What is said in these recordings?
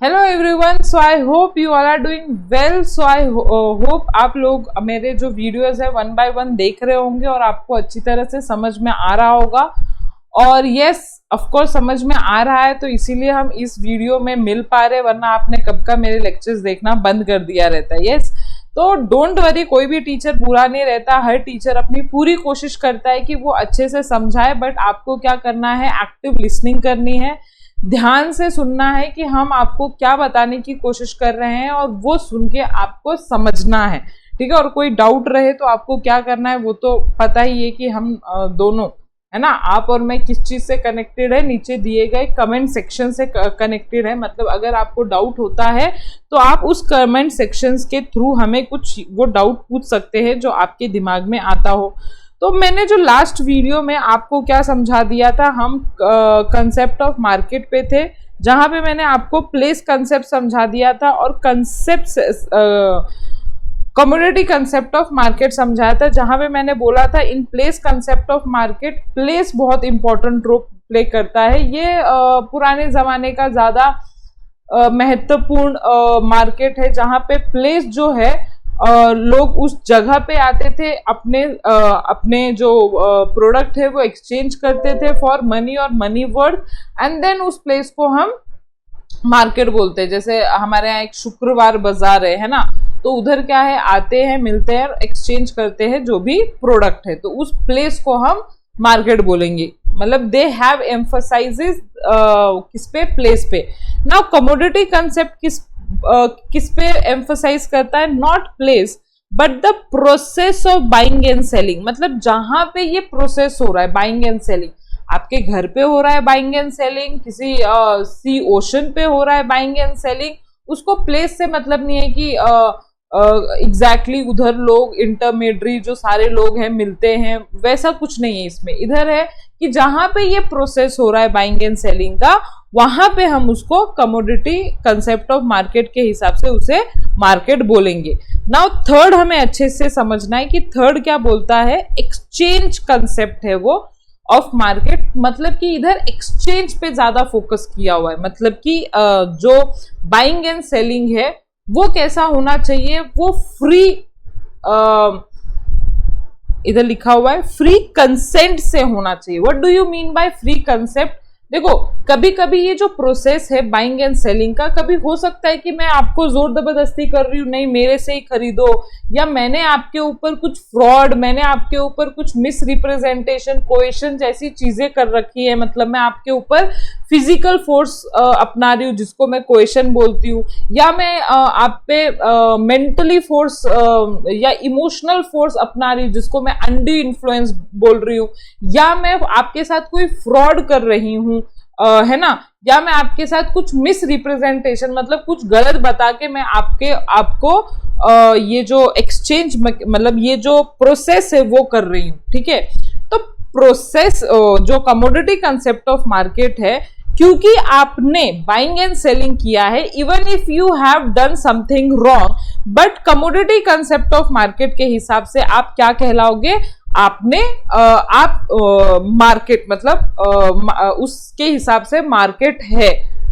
Hello everyone, so I hope you all are doing well. So I hope आप लोग मेरे जो videos है 1 बाय 1 देख रहे होंगे और आपको अच्छी तरह से समझ में आ रहा होगा। और यस, ऑफ कोर्स समझ में आ रहा है तो इसीलिए हम इस वीडियो में मिल पा रहे, वरना आपने कब का मेरे लेक्चर्स देखना बंद कर दिया रहता है। यस, तो डोंट वरी, कोई भी टीचर बुरा नहीं रहता। हर टीचर अपनी पूरी कोशिश करता है कि वो अच्छे से समझाए, बट आपको क्या करना है, एक्टिव लिसनिंग करनी है, ध्यान से सुनना है कि हम आपको क्या बताने की कोशिश कर रहे हैं और वो सुन के आपको समझना है। ठीक है, और कोई डाउट रहे तो आपको क्या करना है वो तो पता ही है कि हम दोनों, है ना, आप और मैं किस चीज से कनेक्टेड है, नीचे दिए गए कमेंट सेक्शन से कनेक्टेड है। मतलब अगर आपको डाउट होता है तो आप उस कमेंट सेक्शंस के थ्रू हमें कुछ वो डाउट पूछ सकते हैं जो आपके दिमाग में आता हो। तो मैंने जो लास्ट वीडियो में आपको क्या समझा दिया था, हम कंसेप्ट ऑफ मार्केट पे थे, जहां पे मैंने आपको प्लेस कंसेप्ट समझा दिया था और concept community concept of market समझाया था, जहां पे मैंने बोला था in place concept of market, place बहुत इंपॉर्टेंट रोल प्ले करता है। ये पुराने जमाने का ज्यादा महत्वपूर्ण मार्केट है, जहां पे प्लेस जो है लोग उस जगह पे आते थे, अपने जो प्रोडक्ट है वो एक्सचेंज करते थे फॉर मनी और मनी वर्ड, एंड देन उस प्लेस को हम मार्केट बोलते हैं। जैसे हमारे यहाँ एक शुक्रवार बाजार है ना, तो उधर क्या है, आते हैं, मिलते हैं, एक्सचेंज करते हैं जो भी प्रोडक्ट है, तो उस प्लेस को हम मार्केट बोलेंगे। मतलब दे हैव एम्फसाइजेस किस पे, प्लेस पे। नाउ कमोडिटी कंसेप्ट किस पे एम्फसाइज करता है, not place but the process of buying and selling. मतलब जहां पे ये प्रोसेस हो रहा है, बाइंग एंड सेलिंग, आपके घर पे हो रहा है बाइंग एंड सेलिंग, किसी सी ओशन पे हो रहा है बाइंग एंड सेलिंग, उसको प्लेस से मतलब नहीं है कि एग्जैक्टली उधर लोग इंटरमीडियरी जो सारे लोग हैं मिलते हैं, वैसा कुछ नहीं है इसमें। इधर है कि जहां पे ये प्रोसेस हो रहा है बाइंग एंड सेलिंग का, वहां पे हम उसको कमोडिटी कंसेप्ट ऑफ मार्केट के हिसाब से उसे मार्केट बोलेंगे। नाउ थर्ड हमें अच्छे से समझना है कि थर्ड क्या बोलता है, एक्सचेंज कंसेप्ट है वो ऑफ मार्केट। मतलब कि इधर एक्सचेंज पे ज्यादा फोकस किया हुआ है। मतलब कि जो बाइंग एंड सेलिंग है वो कैसा होना चाहिए, वो फ्री, इधर लिखा हुआ है फ्री कंसेंट से होना चाहिए। What do you mean by free concept? देखो, कभी कभी ये जो प्रोसेस है बाइंग एंड सेलिंग का, कभी हो सकता है कि मैं आपको जोर जबरदस्ती कर रही हूँ, नहीं मेरे से ही खरीदो, या मैंने आपके ऊपर कुछ फ्रॉड, मैंने आपके ऊपर कुछ मिस रिप्रेजेंटेशन, कोएशन जैसी चीजें कर रखी है। मतलब मैं आपके ऊपर फिजिकल फोर्स अपना रही हूँ, जिसको मैं कोएशन बोलती हूँ, या मैं आप पे मेंटली फोर्स या इमोशनल फोर्स अपना रही हूँ, जिसको मैं अनड्यू इन्फ्लुएंस बोल रही हूँ, या मैं आपके साथ कोई फ्रॉड कर रही हूँ, है ना, या मैं आपके साथ कुछ मिस रिप्रेजेंटेशन, मतलब कुछ गलत बता के मैं आपको ये जो एक्सचेंज, मतलब ये जो प्रोसेस है वो कर रही हूँ। ठीक है, तो प्रोसेस जो कमोडिटी कंसेप्ट ऑफ मार्केट है, क्योंकि आपने बाइंग एंड सेलिंग किया है, even if you have done something wrong, but commodity concept of market के हिसाब से आप क्या कहलाओगे, आपने आप मार्केट, मतलब उसके हिसाब से मार्केट है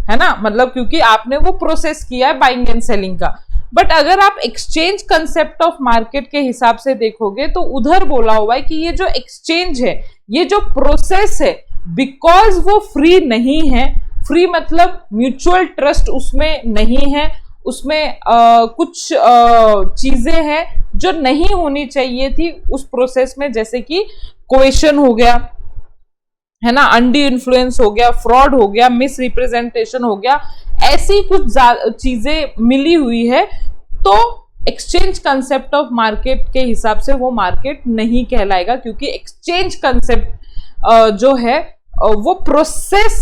ना, मतलब क्योंकि आपने वो प्रोसेस किया है बाइंग एंड सेलिंग का। बट अगर आप एक्सचेंज कंसेप्ट ऑफ मार्केट के हिसाब से देखोगे तो उधर बोला हुआ है कि ये जो एक्सचेंज है, ये जो प्रोसेस है, बिकॉज वो फ्री नहीं है, फ्री मतलब म्यूचुअल ट्रस्ट उसमें नहीं है, उसमें कुछ चीजें हैं जो नहीं होनी चाहिए थी उस प्रोसेस में, जैसे कि कोएशन हो गया, है ना, अनड्यू इन्फ्लुएंस हो गया, फ्रॉड हो गया, मिस रिप्रेजेंटेशन हो गया, ऐसी कुछ चीजें मिली हुई है, तो एक्सचेंज कंसेप्ट ऑफ मार्केट के हिसाब से वो मार्केट नहीं कहलाएगा, क्योंकि एक्सचेंज कंसेप्ट जो है वो प्रोसेस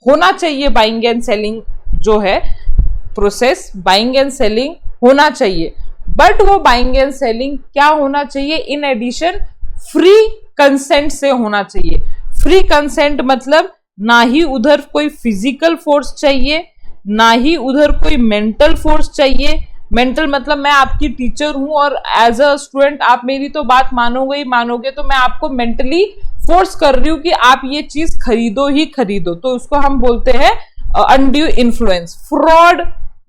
होना चाहिए, बाइंग एंड सेलिंग जो है प्रोसेस, बाइंग एंड सेलिंग होना चाहिए, बट वो बाइंग एंड सेलिंग क्या होना चाहिए, इन एडिशन फ्री कंसेंट से होना चाहिए। फ्री कंसेंट मतलब ना ही उधर कोई फिजिकल फोर्स चाहिए, ना ही उधर कोई मेंटल फोर्स चाहिए। मेंटल मतलब मैं आपकी टीचर हूं और एज अ स्टूडेंट आप मेरी तो बात मानोगे ही मानोगे, तो मैं आपको मेंटली फोर्स कर रही हूं कि आप ये चीज खरीदो ही खरीदो, तो उसको हम बोलते हैं अनड्यू इन्फ्लुएंस, फ्रॉड,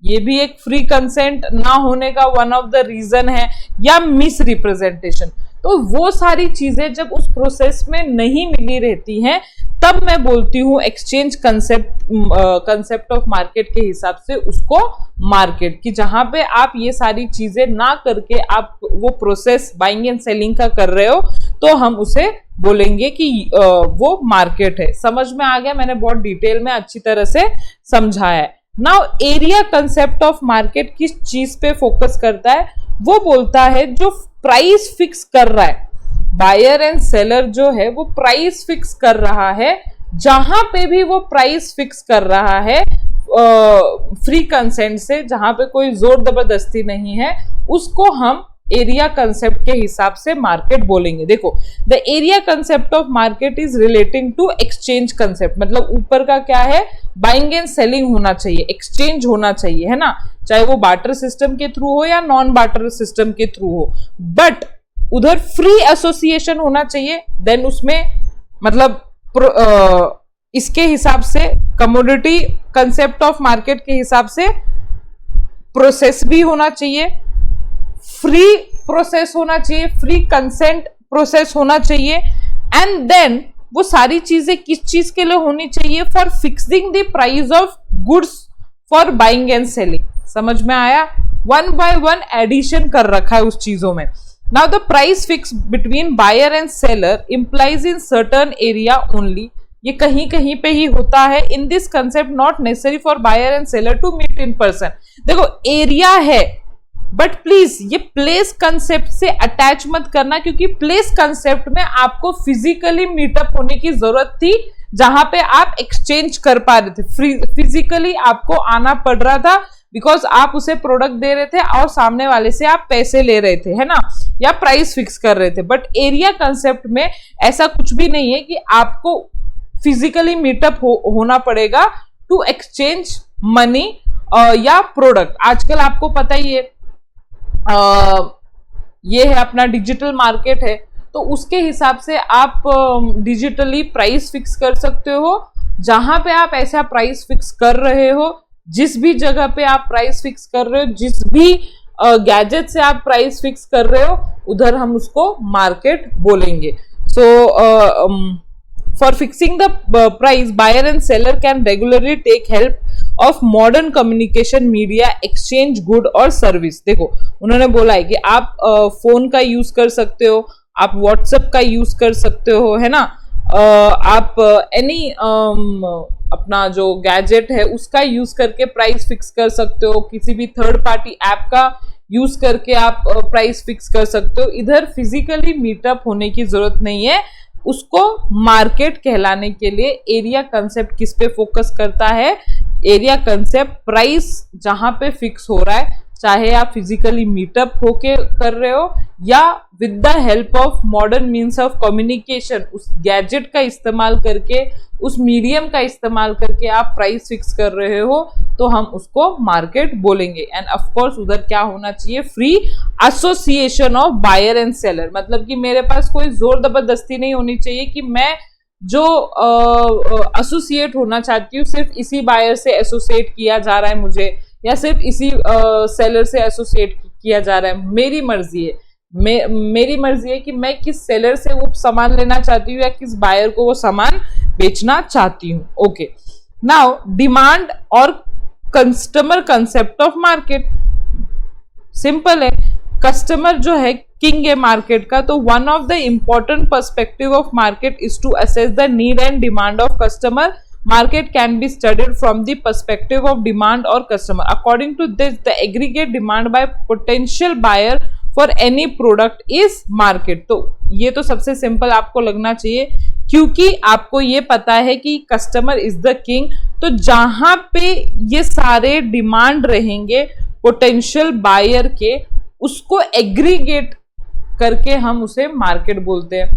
ये भी एक फ्री कंसेंट ना होने का वन ऑफ द रीजन है, या मिस रिप्रेजेंटेशन। तो वो सारी चीजें जब उस प्रोसेस में नहीं मिली रहती हैं, तब मैं बोलती हूं एक्सचेंज कंसेप्ट ऑफ मार्केट के हिसाब से उसको मार्केट, कि जहां पे आप ये सारी चीजें ना करके आप वो प्रोसेस बाइंग एंड सेलिंग का कर रहे हो, तो हम उसे बोलेंगे कि वो मार्केट है। समझ में आ गया? मैंने बहुत डिटेल में अच्छी तरह से समझाया है। Now area concept of market किस चीज पे फोकस करता है? वो बोलता है जो प्राइस फिक्स कर रहा है, बायर एंड सेलर जो है वो प्राइस फिक्स कर रहा है, जहां पे भी वो प्राइस फिक्स कर रहा है फ्री कंसेंट से, जहां पे कोई जोर जबरदस्ती नहीं है, उसको हम एरिया कंसेप्ट के हिसाब से मार्केट बोलेंगे। देखो, the area concept of market is relating to exchange concept, मतलब ऊपर का क्या है, बाइंग एंड सेलिंग होना चाहिए, एक्सचेंज होना चाहिए, है ना, चाहे वो बार्टर सिस्टम के थ्रू हो या नॉन बार्टर सिस्टम के थ्रू हो, बट उधर फ्री एसोसिएशन होना चाहिए। देन उसमें मतलब इसके हिसाब से कमोडिटी कंसेप्ट ऑफ मार्केट के हिसाब से प्रोसेस भी होना चाहिए, फ्री प्रोसेस होना चाहिए, फ्री कंसेंट प्रोसेस होना चाहिए, एंड देन वो सारी चीजें किस चीज के लिए होनी चाहिए? For fixing the price of goods for buying and selling. समझ में आया? वन बाय वन एडिशन कर रखा है उस चीजों में। Now the price fix between buyer and seller implies in certain area only, ये कहीं कहीं पे ही होता है। In this concept not necessary for buyer and seller to meet in person. देखो, एरिया है, बट प्लीज ये प्लेस कंसेप्ट से अटैच मत करना, क्योंकि प्लेस कंसेप्ट में आपको फिजिकली मीटअप होने की जरूरत थी, जहां पे आप एक्सचेंज कर पा रहे थे। फिजिकली आपको आना पड़ रहा था, बिकॉज आप उसे प्रोडक्ट दे रहे थे और सामने वाले से आप पैसे ले रहे थे, है ना, या प्राइस फिक्स कर रहे थे। बट एरिया कंसेप्ट में ऐसा कुछ भी नहीं है कि आपको फिजिकली मीटअप होना पड़ेगा टू एक्सचेंज मनी या प्रोडक्ट। आजकल आपको पता ही है ये है अपना डिजिटल मार्केट है, तो उसके हिसाब से आप डिजिटली प्राइस फिक्स कर सकते हो। जहां पे आप ऐसा प्राइस फिक्स कर रहे हो, जिस भी जगह पे आप प्राइस फिक्स कर रहे हो, जिस भी गैजेट से आप प्राइस फिक्स कर रहे हो, उधर हम उसको मार्केट बोलेंगे। सो for fixing the price, buyer and seller can regularly take help of modern communication media, exchange good और service। देखो, उन्होंने बोला है कि आप फोन का यूज कर सकते हो, आप व्हाट्सएप का यूज कर सकते हो, है ना, आप एनी अपना जो गैजेट है उसका यूज करके प्राइस फिक्स कर सकते हो, किसी भी थर्ड पार्टी ऐप का यूज करके आप प्राइस फिक्स कर सकते हो। इधर फिजिकली मीटअप होने की जरूरत नहीं है। उसको मार्केट कहलाने के लिए एरिया कंसेप्ट किस पे फोकस करता है? एरिया कंसेप्ट प्राइस जहां पे फिक्स हो रहा है, चाहे आप फिजिकली मीटअप होके कर रहे हो या with the help of modern means of communication, उस गैजेट का इस्तेमाल करके, उस मीडियम का इस्तेमाल करके आप प्राइस फिक्स कर रहे हो, तो हम उसको मार्केट बोलेंगे। एंड ऑफ कोर्स उधर क्या होना चाहिए? Free association of buyer and seller, मतलब कि मेरे पास कोई जोर जबरदस्ती नहीं होनी चाहिए कि मैं जो एसोसिएट होना चाहती हूँ सिर्फ इसी बायर से एसोसिएट किया जा रहा है मुझे, या सिर्फ इसी सेलर से एसोसिएट किया जा रहा है। मेरी मर्जी है, मेरी मर्जी है कि मैं किस सेलर से वो सामान लेना चाहती हूँ या किस बायर को वो सामान बेचना चाहती हूँ। ओके, नाउ डिमांड और customer concept of market simple है। कस्टमर जो है किंग है मार्केट का, तो one of the important perspective of market is to assess the need and demand of customer. Market can be studied from the perspective of demand or customer. According to this, the aggregate demand by potential buyer for any product is market. तो ये तो सबसे simple आपको लगना चाहिए, क्योंकि आपको ये पता है कि कस्टमर इज द किंग। तो जहां पे ये सारे डिमांड रहेंगे पोटेंशियल बायर के, उसको एग्रीगेट करके हम उसे मार्केट बोलते हैं।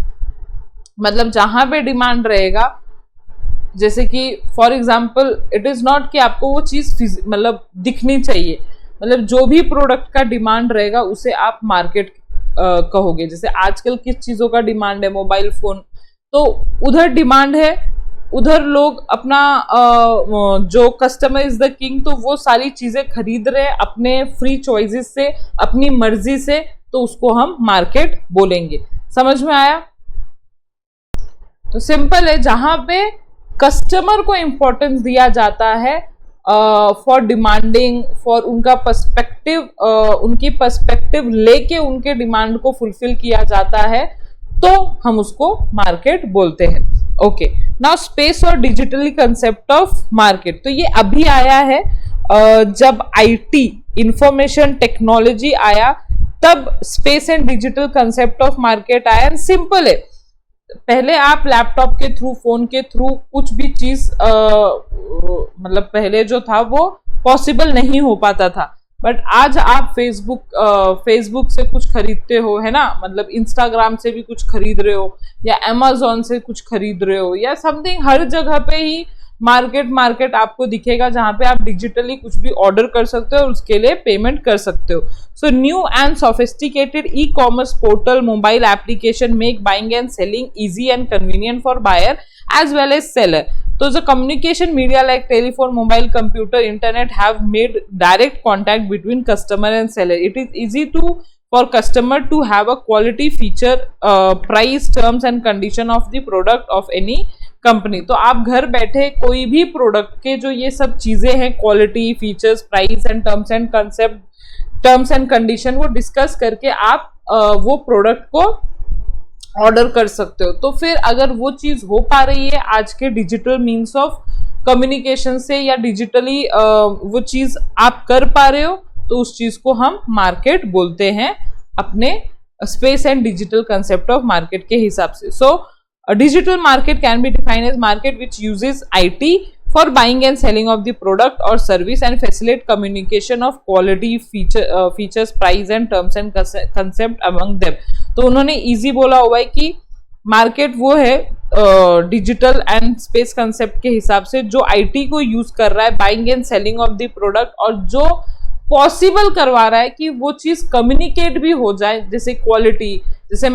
मतलब जहां पे डिमांड रहेगा, जैसे कि for example it is not कि आपको वो चीज मतलब दिखनी चाहिए, मतलब जो भी प्रोडक्ट का डिमांड रहेगा उसे आप मार्केट कहोगे। जैसे आजकल किस चीजों का डिमांड है? मोबाइल फोन, तो उधर डिमांड है उधर लोग अपना जो कस्टमर इज द किंग, तो वो सारी चीजें खरीद रहे हैं अपने फ्री चॉइसेस से, अपनी मर्जी से, तो उसको हम मार्केट बोलेंगे। समझ में आया? तो सिंपल है, जहां पे कस्टमर को इंपॉर्टेंस दिया जाता है फॉर डिमांडिंग, फॉर उनका पर्सपेक्टिव, उनकी पर्सपेक्टिव लेके उनके डिमांड को फुलफिल किया जाता है, तो हम उसको मार्केट बोलते हैं। ओके, नाउ स्पेस और डिजिटली कंसेप्ट ऑफ मार्केट, तो ये अभी आया है जब आईटी इंफॉर्मेशन टेक्नोलॉजी आया, तब space and digital concept of market आया। एंड सिंपल है, पहले आप लैपटॉप के थ्रू, फोन के थ्रू कुछ भी चीज मतलब पहले जो था वो पॉसिबल नहीं हो पाता था, बट आज आप फेसबुक से कुछ खरीदते हो, है ना, मतलब इंस्टाग्राम से भी कुछ खरीद रहे हो, या अमेजोन से कुछ खरीद रहे हो, या समथिंग, हर जगह पे ही मार्केट आपको दिखेगा, जहां पे आप डिजिटली कुछ भी ऑर्डर कर सकते हो और उसके लिए पेमेंट कर सकते हो। So new and sophisticated e commerce portal, mobile application make buying and selling easy and convenient for buyer as well as seller. So the communication media like telephone, mobile, computer, internet have made direct contact between customer and seller. It is easy for customer to have a quality, feature, price, terms and condition of the product of any company. तो आप घर बैठे कोई भी product के जो ये सब चीजें हैं, quality, features, price and terms and condition, वो डिस्कस करके आप वो प्रोडक्ट को ऑर्डर कर सकते हो। तो फिर अगर वो चीज हो पा रही है आज के डिजिटल मीन्स ऑफ कम्युनिकेशन से, या डिजिटली वो चीज आप कर पा रहे हो, तो उस चीज को हम मार्केट बोलते हैं अपने space and digital concept of market के हिसाब से। So digital market can be defined as market which uses IT for buying and selling of the product or service and facilitate communication of quality, features, price and terms and concept among them. तो उन्होंने easy बोला हुआ है कि market वो है digital and space concept के हिसाब से जो आईटी को यूज कर रहा है buying and selling of the product, और जो पॉसिबल करवा रहा है कि वो चीज कम्युनिकेट भी हो जाए, जैसे क्वालिटी। जैसे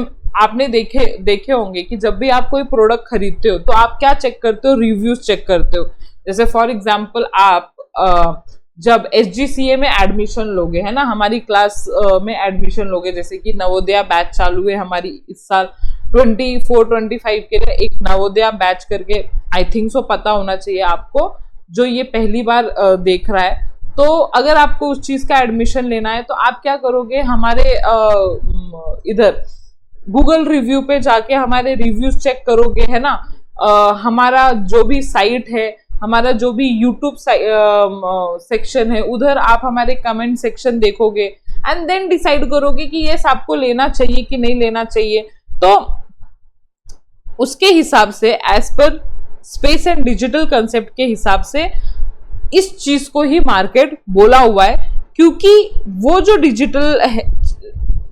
आपने देखे होंगे कि जब भी आप कोई प्रोडक्ट खरीदते हो तो आप क्या चेक करते हो, रिव्यूज चेक करते हो। जैसे फॉर एग्जांपल आप जब SGCA में एडमिशन लोगे, है ना, हमारी क्लास में एडमिशन लोगे, जैसे कि नवोदया बैच चालू है हमारी इस साल 24-25 के लिए, एक नवोदया बैच करके, आई थिंक सो पता होना चाहिए आपको, जो ये पहली बार देख रहा है। तो अगर आपको उस चीज का एडमिशन लेना है तो आप क्या करोगे, हमारे इधर गूगल रिव्यू पे जाके हमारे रिव्यूज चेक करोगे, है ना, हमारा जो भी साइट है, हमारा जो भी यूट्यूब सेक्शन है, उधर आप हमारे कमेंट सेक्शन देखोगे एंड देन डिसाइड करोगे कि ये आपको लेना चाहिए कि नहीं लेना चाहिए। तो उसके हिसाब से as per space and digital concept के हिसाब से इस चीज को ही मार्केट बोला हुआ है, क्योंकि वो जो डिजिटल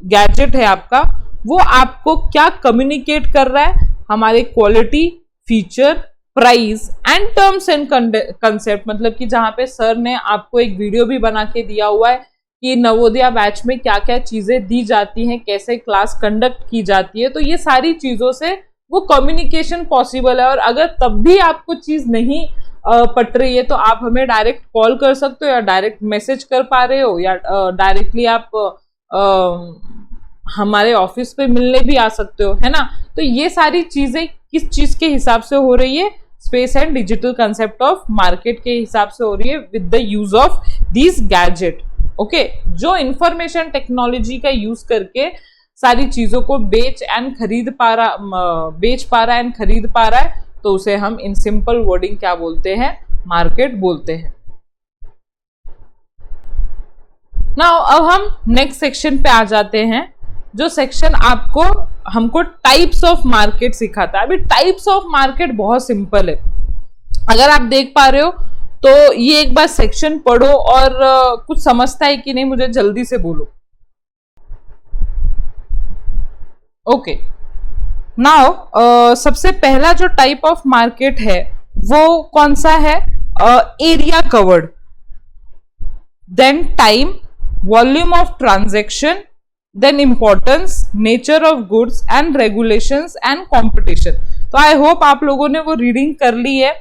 गैजेट है आपका, वो आपको क्या कम्युनिकेट कर रहा है, हमारे quality, feature, price and terms and concept. मतलब कि जहां पे सर ने आपको एक वीडियो भी बना के दिया हुआ है कि नवोदया बैच में क्या क्या चीजें दी जाती हैं, कैसे क्लास कंडक्ट की जाती है, तो ये सारी चीजों से वो कम्युनिकेशन पॉसिबल है। और अगर तब भी आपको चीज नहीं पट रही है तो आप हमें डायरेक्ट कॉल कर सकते हो, या डायरेक्ट मैसेज कर पा रहे हो, या डायरेक्टली आप हमारे ऑफिस पे मिलने भी आ सकते हो, है ना। तो ये सारी चीजें किस चीज के हिसाब से हो रही है, space and digital concept of market के हिसाब से हो रही है with the use of this gadget. Okay, जो इंफॉर्मेशन टेक्नोलॉजी का यूज करके सारी चीजों को बेच पा रहा है एंड खरीद पा रहा है, तो उसे हम इन सिंपल वर्डिंग क्या बोलते हैं, मार्केट बोलते हैं। नाउ अब हम नेक्स्ट सेक्शन पे आ जाते हैं, जो सेक्शन हमको टाइप्स ऑफ मार्केट सिखाता है। अभी टाइप्स ऑफ मार्केट बहुत सिंपल है, अगर आप देख पा रहे हो तो ये एक बार सेक्शन पढ़ो और कुछ समझता है कि नहीं मुझे जल्दी से बोलो। ओके, नाउ सबसे पहला जो टाइप ऑफ मार्केट है वो कौन सा है, area covered, then time, volume of transaction, then importance, nature of goods and regulations and competition। तो आई होप आप लोगों ने वो रीडिंग कर ली है।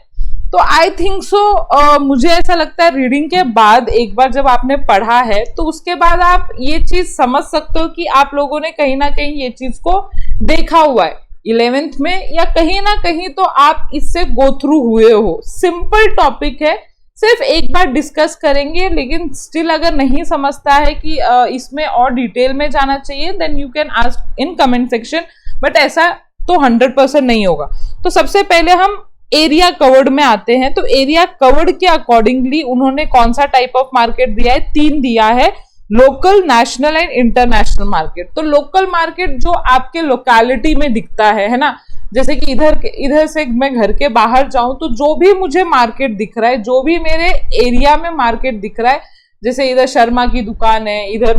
तो आई थिंक सो मुझे ऐसा लगता है रीडिंग के बाद एक बार जब आपने पढ़ा है तो उसके बाद आप ये चीज समझ सकते हो कि आप लोगों ने कहीं ना कहीं ये चीज को देखा हुआ है 11th में, या कहीं ना कहीं तो आप इससे गो थ्रू हुए हो। सिंपल टॉपिक है, सिर्फ एक बार डिस्कस करेंगे, लेकिन स्टिल अगर नहीं समझता है कि इसमें और डिटेल में जाना चाहिए then you can ask in comment section, but ऐसा तो 100% नहीं होगा। तो सबसे पहले हम एरिया कवर्ड में आते हैं। तो एरिया कवर्ड के अकॉर्डिंगली उन्होंने कौन सा टाइप ऑफ मार्केट दिया है, 3 दिया है, local, national and international market. तो लोकल मार्केट जो आपके लोकेलिटी में दिखता है ना, जैसे कि इधर से मैं घर के बाहर जाऊं तो जो भी मुझे मार्केट दिख रहा है, जो भी मेरे एरिया में मार्केट दिख रहा है, जैसे इधर शर्मा की दुकान है, इधर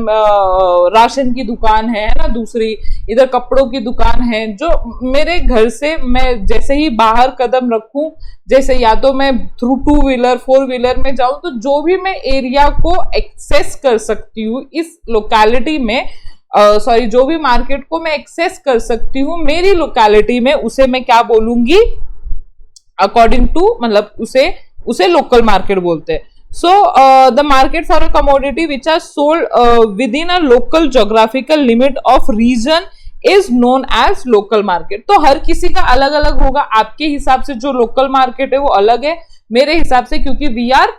राशन की दुकान है ना, दूसरी इधर कपड़ों की दुकान है, जो मेरे घर से मैं जैसे ही बाहर कदम रखूं, जैसे या तो मैं थ्रू 2 व्हीलर 4 व्हीलर में जाऊं, तो जो भी मैं एरिया को एक्सेस कर सकती हूँ इस लोकेलिटी में, सॉरी जो भी मार्केट को मैं एक्सेस कर सकती हूँ मेरी लोकेलिटी में, उसे मैं क्या बोलूंगी, अकॉर्डिंग टू, मतलब उसे लोकल मार्केट बोलते हैं। So the market for a commodity which are sold within a local geographical limit of region is known as local market। तो हर किसी का अलग अलग होगा, आपके हिसाब से जो लोकल मार्केट है वो अलग है, मेरे हिसाब से, क्योंकि we are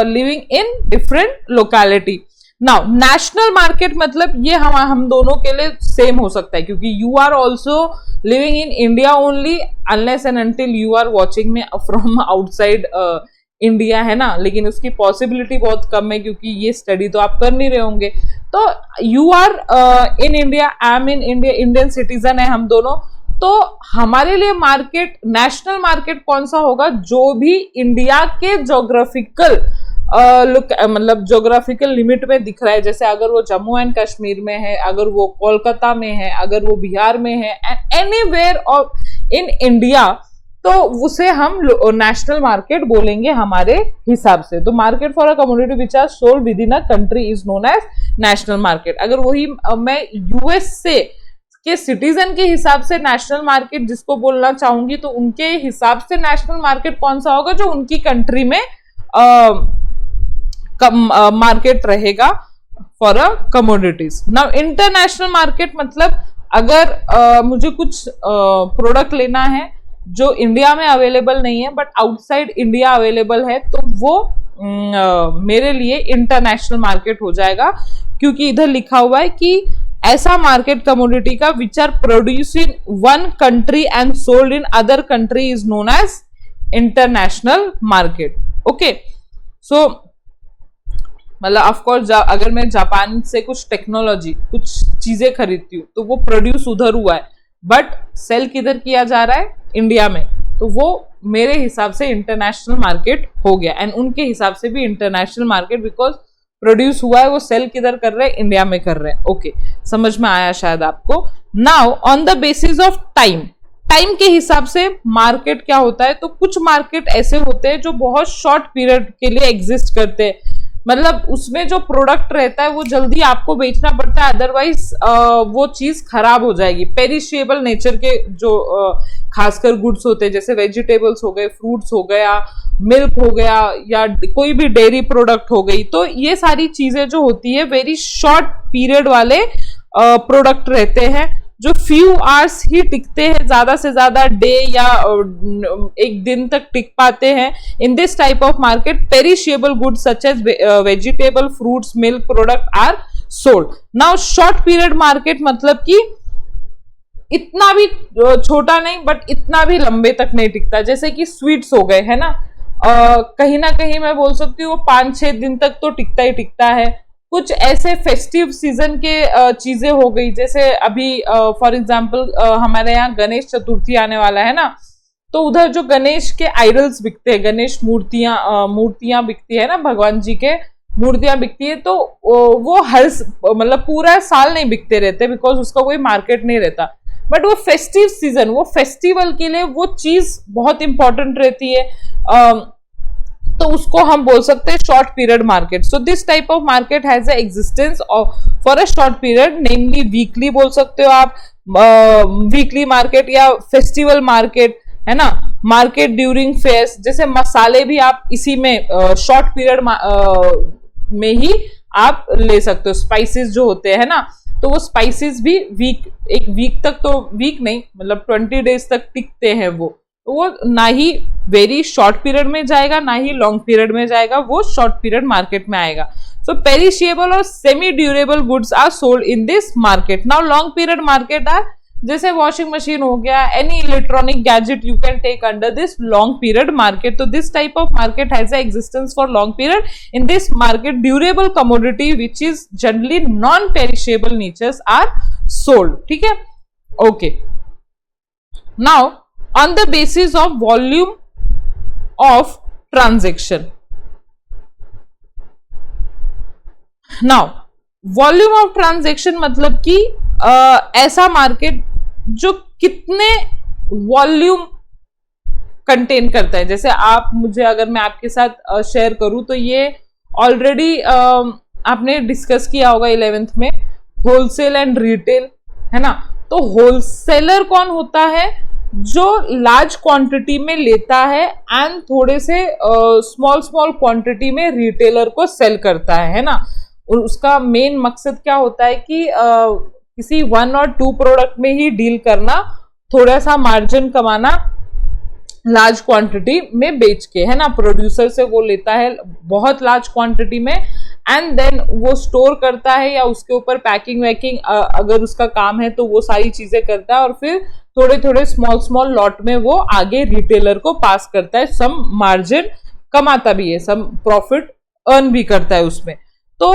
living in different locality. Now national market मतलब ये हम दोनों के लिए सेम हो सकता है, क्योंकि you are also living in India only unless and until you are watching me from outside India, है ना, लेकिन उसकी पॉसिबिलिटी बहुत कम है क्योंकि ये स्टडी तो आप कर नहीं रहे होंगे। तो you are in India, I am in India, Indian citizen है हम दोनों, तो हमारे लिए मार्केट, नेशनल मार्केट कौन सा होगा, जो भी इंडिया के जोग्राफिकल मतलब जोग्राफिकल लिमिट में दिख रहा है। जैसे अगर वो जम्मू एंड कश्मीर में है, अगर वो कोलकाता में है, अगर वो बिहार में है, एनीवेयर ऑफ इन इंडिया, तो उसे हम नेशनल मार्केट बोलेंगे हमारे हिसाब से। तो market for a commodity which are sold within a country is known as national market. अगर वही मैं यूएस से के सिटीजन के हिसाब से नेशनल मार्केट जिसको बोलना चाहूंगी, तो उनके हिसाब से नेशनल मार्केट कौन सा होगा, जो उनकी कंट्री में मार्केट रहेगा for a commodities. Now international market मतलब अगर मुझे कुछ प्रोडक्ट लेना है जो इंडिया में अवेलेबल नहीं है बट आउटसाइड इंडिया अवेलेबल है, तो वो मेरे लिए इंटरनेशनल मार्केट हो जाएगा, क्योंकि इधर लिखा हुआ है कि ऐसा मार्केट कमोडिटी का which are produce in one country and sold in other country is known as international market. Okay, so मतलब ऑफकोर्स अगर मैं जापान से कुछ टेक्नोलॉजी, कुछ चीजें खरीदती हूँ तो वो प्रोड्यूस उधर हुआ है, बट सेल किधर किया जा रहा है, इंडिया में, तो वो मेरे हिसाब से इंटरनेशनल मार्केट हो गया, एंड उनके हिसाब से भी इंटरनेशनल मार्केट, बिकॉज प्रोड्यूस हुआ है, वो सेल किधर कर रहे हैं, इंडिया में कर रहे हैं। ओके, समझ में आया शायद आपको। Now on the basis of time, time के हिसाब से मार्केट क्या होता है, तो कुछ मार्केट ऐसे होते हैं जो बहुत शॉर्ट पीरियड के लिए एग्जिस्ट करते हैं, मतलब उसमें जो प्रोडक्ट रहता है वो जल्दी आपको बेचना पड़ता है, अदरवाइज वो चीज खराब हो जाएगी। पेरिशेबल नेचर के जो खासकर गुड्स होते हैं, जैसे वेजिटेबल्स हो गए, फ्रूट्स हो गया, मिल्क हो गया, या कोई भी डेयरी प्रोडक्ट हो गई, तो ये सारी चीजें जो होती है वेरी शॉर्ट पीरियड वाले प्रोडक्ट रहते हैं, जो फ्यू आवर्स ही टिकते हैं, ज्यादा से ज्यादा डे या एक दिन तक टिक पाते हैं। In this type of market perishable goods such as vegetable, fruits, milk product are sold. Now short period market मतलब कि इतना भी छोटा नहीं बट इतना भी लंबे तक नहीं टिकता, जैसे कि स्वीट्स हो गए, है ना, कहीं ना कहीं मैं बोल सकती हूँ 5-6 दिन तक तो टिकता ही टिकता है। कुछ ऐसे फेस्टिव सीजन के चीजें हो गई, जैसे अभी फॉर एग्जांपल हमारे यहाँ गणेश चतुर्थी आने वाला है ना, तो उधर जो गणेश के आइडल्स बिकते हैं, गणेश मूर्तियां बिकती है ना, भगवान जी के मूर्तियां बिकती है, तो वो हर मतलब पूरा साल नहीं बिकते रहते, बिकॉज उसका कोई मार्केट नहीं रहता, बट वो फेस्टिव सीजन, वो फेस्टिवल के लिए वो चीज बहुत इंपॉर्टेंट रहती है। तो उसको हम बोल सकते हैं short period market. So this type of market has a existence for a short period, namely weekly बोल सकते हो आप, वीकली मार्केट या फेस्टिवल मार्केट, है ना, मार्केट ड्यूरिंग फेयर्स. जैसे मसाले भी आप इसी में शॉर्ट पीरियड में ही आप ले सकते हो. स्पाइसेस जो होते हैं ना, तो वो स्पाइसेस भी एक वीक तक, तो वीक नहीं मतलब 20 डेज तक टिकते हैं वो. तो वो ना ही वेरी शॉर्ट पीरियड में जाएगा ना ही लॉन्ग पीरियड में जाएगा, वो शॉर्ट पीरियड मार्केट में आएगा. सो पेरिशेबल और semi durable goods are sold in this market. Now long period market are जैसे वॉशिंग मशीन हो गया, any electronic gadget you can take under this long period market. तो this type of market has a existence for long period. In this market durable commodity which is generally non perishable natures are sold. ठीक है, okay. Now on the basis of volume of transaction. Now volume of transaction मतलब कि ऐसा market जो कितने volume contain करता है. जैसे आप मुझे, अगर मैं आपके साथ शेयर करूं तो ये ऑलरेडी आपने डिस्कस किया होगा 11th में, होलसेल एंड रिटेल, है ना. तो होलसेलर कौन होता है? जो लार्ज क्वांटिटी में लेता है एंड थोड़े से स्मॉल क्वांटिटी में रिटेलर को सेल करता है ना. और उसका मेन मकसद क्या होता है कि किसी 1 और 2 प्रोडक्ट में ही डील करना, थोड़ा सा मार्जिन कमाना लार्ज क्वांटिटी में बेच के, है ना. प्रोड्यूसर से वो लेता है बहुत लार्ज क्वांटिटी में एंड देन वो स्टोर करता है या उसके ऊपर पैकिंग वैकिंग अगर उसका काम है तो वो सारी चीजें करता है, और फिर थोड़े थोड़े स्मॉल लॉट में वो आगे रिटेलर को पास करता है. सम मार्जिन कमाता भी है, सम प्रॉफिट अर्न भी करता है उसमें. तो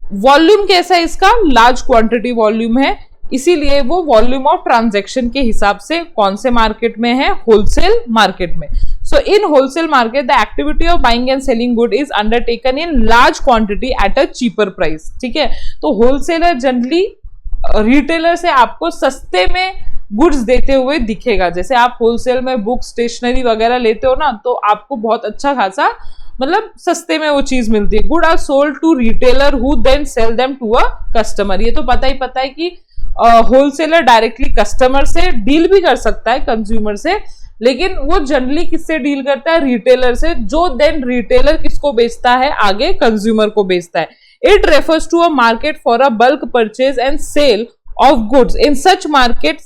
वॉल्यूम कैसा है इसका? लार्ज क्वांटिटी वॉल्यूम है, इसीलिए वो वॉल्यूम ऑफ ट्रांजैक्शन के हिसाब से कौन से मार्केट में है? होलसेल मार्केट में. So in wholesale market the activity of buying and selling good is undertaken in large quantity at a cheaper price. ठीक है, तो होलसेलर जनरली रिटेलर से आपको सस्ते में गुड्स देते हुए दिखेगा. जैसे आप होलसेल में बुक, स्टेशनरी वगैरह लेते हो ना, तो आपको बहुत अच्छा खासा मतलब सस्ते में वो चीज मिलती है. Good are sold to retailer who then sell them to a customer. ये तो पता है कि होलसेलर डायरेक्टली कस्टमर से डील भी कर सकता है, कंज्यूमर से, लेकिन वो जनरली किससे डील करता है? रिटेलर से, जो देन रिटेलर किसको बेचता है? आगे कंज्यूमर को बेचता है. It refers to a market for a bulk purchase and sale of goods. In such markets,